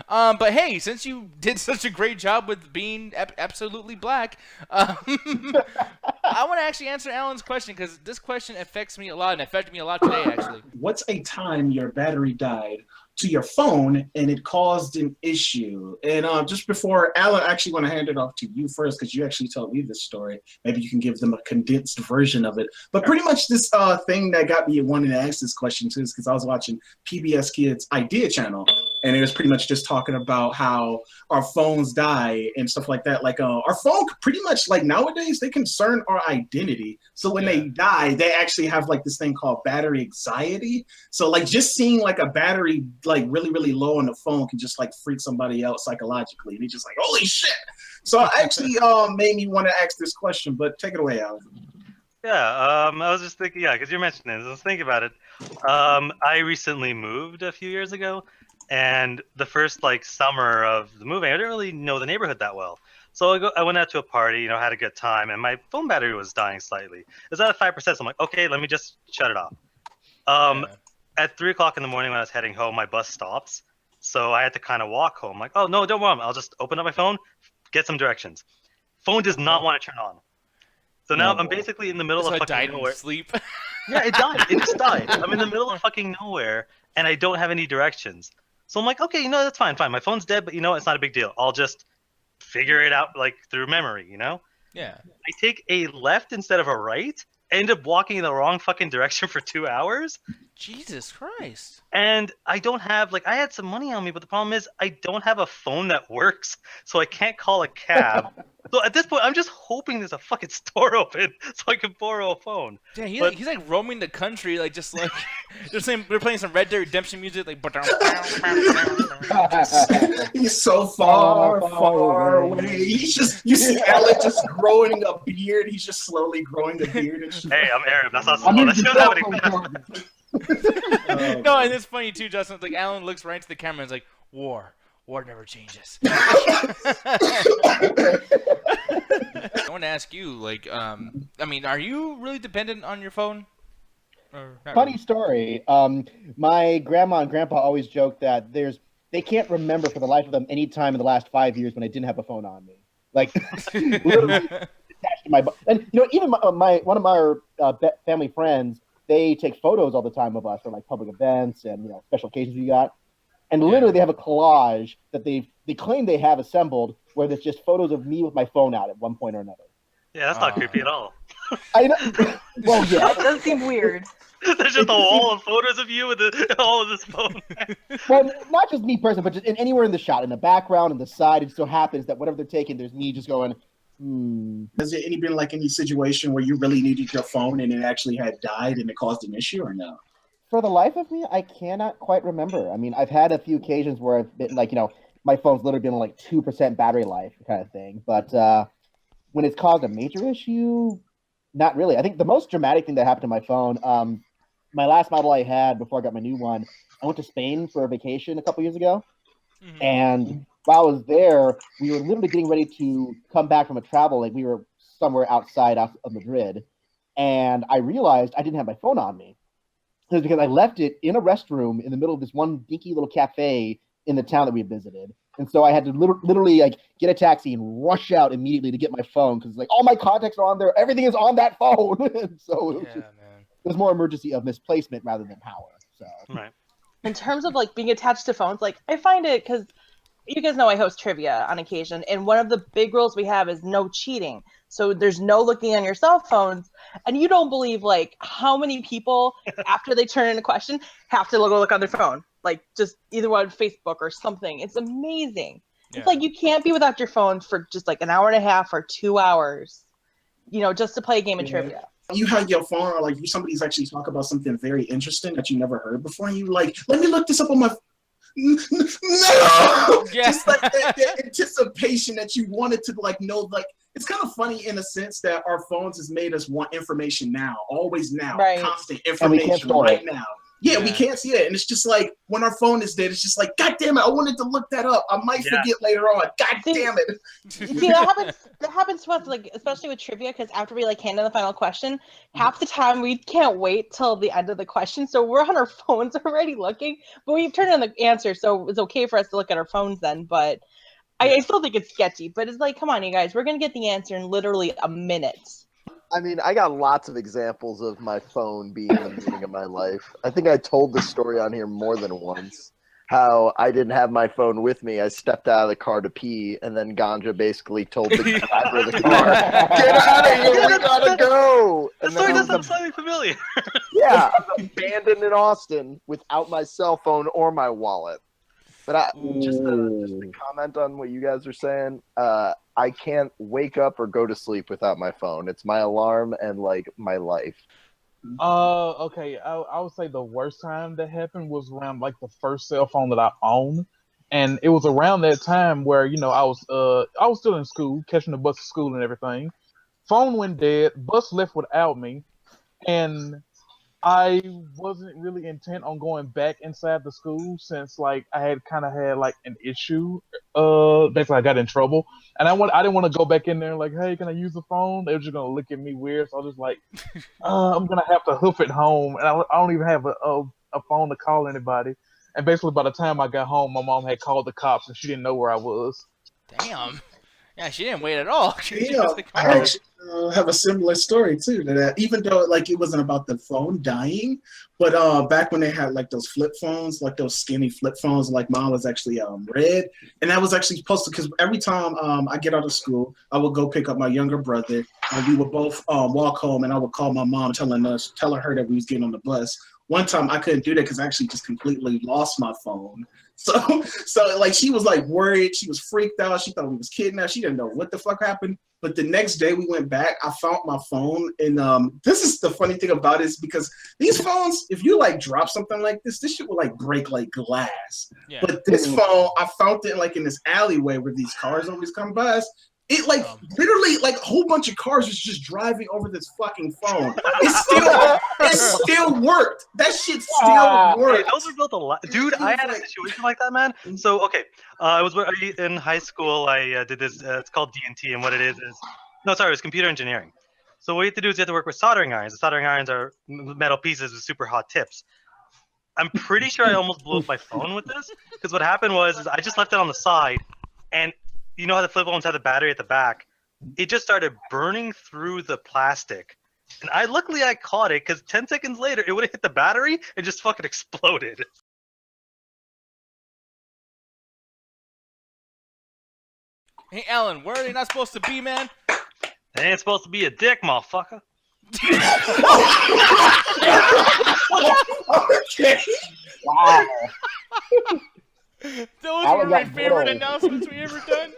But hey, since you did such a great job with being absolutely black, I want to actually answer Alan's question because this question affects me a lot and affected me a lot today, actually. What's a time your battery died to your phone and it caused an issue? And just before, Alan, I actually want to hand it off to you first because you actually told me this story. Maybe you can give them a condensed version of it. But pretty much this thing that got me wanting to ask this question too is because I was watching PBS Kids Idea Channel, and it was pretty much just talking about how our phones die and stuff like that. Like our phone pretty much like nowadays they concern our identity. So when they die, they actually have like this thing called battery anxiety. So like just seeing like a battery like really, really low on the phone can just like freak somebody out psychologically. And he's just like, holy shit. So I actually made me want to ask this question, but take it away, Alan. Yeah, I was just thinking, because you're mentioning it, I was thinking about it. I recently moved a few years ago, and the first like summer of the moving, I didn't really know the neighborhood that well. So I went out to a party, had a good time, and my phone battery was dying slightly. It was at 5%, so I'm like, okay, let me just shut it off. At 3 o'clock in the morning when I was heading home, my bus stops, so I had to kind of walk home. Like, oh no, don't worry, I'll just open up my phone, get some directions. Phone does not want to turn on. So now I'm basically in the middle of fucking nowhere. Sleep. Yeah, it died. It just died. I'm in the middle of fucking nowhere, and I don't have any directions. So I'm like, okay, that's fine. My phone's dead, but it's not a big deal. I'll just figure it out like through memory, Yeah. I take a left instead of a right, end up walking in the wrong fucking direction for 2 hours. Jesus Christ. And I don't have, I had some money on me, but the problem is I don't have a phone that works, so I can't call a cab. So at this point, I'm just hoping there's a fucking store open so I can borrow a phone. Yeah, he's like roaming the country, just they're playing some Red Dead Redemption music, like. He's so far away. He's just, you see Alan just growing a beard. He's just slowly growing a beard and shit. Hey, I'm Arab. That's not slow. That's not happening. No, and it's funny too, Justin. Like Alan looks right into the camera and is like, "War never changes." I want to ask you, are you really dependent on your phone? Funny story. My grandma and grandpa always joke that they can't remember for the life of them any time in the last 5 years when I didn't have a phone on me. Like literally attached to my. And even one of my family friends. They take photos all the time of us for like public events and special occasions we got, and literally they have a collage that they claim they have assembled where there's just photos of me with my phone out at one point or another. Yeah, that's not creepy at all. I know. Well, yeah, that does seem weird. There's just a wall of photos of you with all of this phone. Well, not just me personally, but just anywhere in the shot, in the background, in the side. It so happens that whatever they're taking, there's me just going. Has there been any situation where you really needed your phone and it actually had died and it caused an issue or no? For the life of me, I cannot quite remember. I mean, I've had a few occasions where I've been my phone's literally been like 2% battery life kind of thing. But when it's caused a major issue, not really. I think the most dramatic thing that happened to my phone, my last model I had before I got my new one, I went to Spain for a vacation a couple years ago. Mm-hmm. And while I was there, we were literally getting ready to come back from a travel. Like we were somewhere outside of Madrid, and I realized I didn't have my phone on me. It was because I left it in a restroom in the middle of this one dinky little cafe in the town that we visited. And so I had to literally get a taxi and rush out immediately to get my phone because all my contacts are on there. Everything is on that phone. And so it was more emergency of misplacement rather than power. So right. In terms of being attached to phones, I find it because you guys know I host trivia on occasion, and one of the big rules we have is no cheating. So there's no looking on your cell phones, and you don't believe how many people after they turn in a question have to look on their phone, just either on Facebook or something. It's amazing. Yeah. It's you can't be without your phone for just an hour and a half or 2 hours, just to play a game of trivia. You have your phone or somebody's actually talk about something very interesting that you never heard before, and you let me look this up on my no. Yes. Just the anticipation that you wanted to know. It's kind of funny in a sense that our phones has made us want information now, always now, right. Constant information right now. Yeah, we can't see it. And it's just like when our phone is dead, it's just like, God damn it, I wanted to look that up. I might forget later on. God damn it. See, that happens to us, like, especially with trivia, because after we like hand in the final question, half the time we can't wait till the end of the question. So we're on our phones already looking, but we've turned in the answer, so it's okay for us to look at our phones then. But I still think it's sketchy. But it's like, come on, you guys, we're gonna get the answer in literally a minute. I mean, I got lots of examples of my phone being the meaning of my life. I think I told this story on here more than once. How I didn't have my phone with me. I stepped out of the car to pee, and then Ganja basically told the driver of the car, "Get out of here! We gotta go!" The story does sound slightly familiar. Yeah, I was abandoned in Austin without my cell phone or my wallet. But just to comment on what you guys are saying, I can't wake up or go to sleep without my phone. It's my alarm and like my life. Okay. I would say the worst time that happened was around like the first cell phone that I owned, and it was around that time where I was still in school, catching the bus to school and everything. Phone went dead, bus left without me, and I wasn't really intent on going back inside the school since like I had kind of had like an issue. Basically I got in trouble, and I didn't want to go back in there like, hey, can I use the phone? They were just gonna look at me weird, so I was just like, I'm gonna have to hoof it home, and I don't even have a phone to call anybody. And basically by the time I got home, my mom had called the cops, and she didn't know where I was. Damn. Yeah, she didn't wait at all. I actually have a similar story too to that. Even though like it wasn't about the phone dying, but back when they had like those flip phones, like those skinny flip phones, like mine was actually red, and that was actually supposed to, because every time I get out of school, I would go pick up my younger brother, and we would both walk home, and I would call my mom, telling her that we was getting on the bus. One time I couldn't do that because I actually just completely lost my phone. So like she was like worried, she was freaked out, she thought we was kidnapped, she didn't know what the fuck happened. But the next day we went back, I found my phone, and this is the funny thing about it, is because these phones, if you like drop something like this shit will like break like glass. Yeah. But this phone, I found it like in this alleyway where these cars always come by us. It like literally like a whole bunch of cars was just driving over this fucking phone. It still worked. That shit still worked. Hey, those are built a lot, dude. I had a situation like that, man. So okay, I was in high school. I did this. It's called D&T, and what it is it was computer engineering. So what you have to do is you have to work with soldering irons. The soldering irons are metal pieces with super hot tips. I'm pretty sure I almost blew up my phone with this, because what happened was I just left it on the side, and you know how the flip phones have the battery at the back? It just started burning through the plastic. And luckily I caught it, because 10 seconds later, it would have hit the battery and just fucking exploded. Hey, Alan, where are they not supposed to be, man? They ain't supposed to be a dick, motherfucker. Okay. Wow. Those were my favorite announcements we ever done.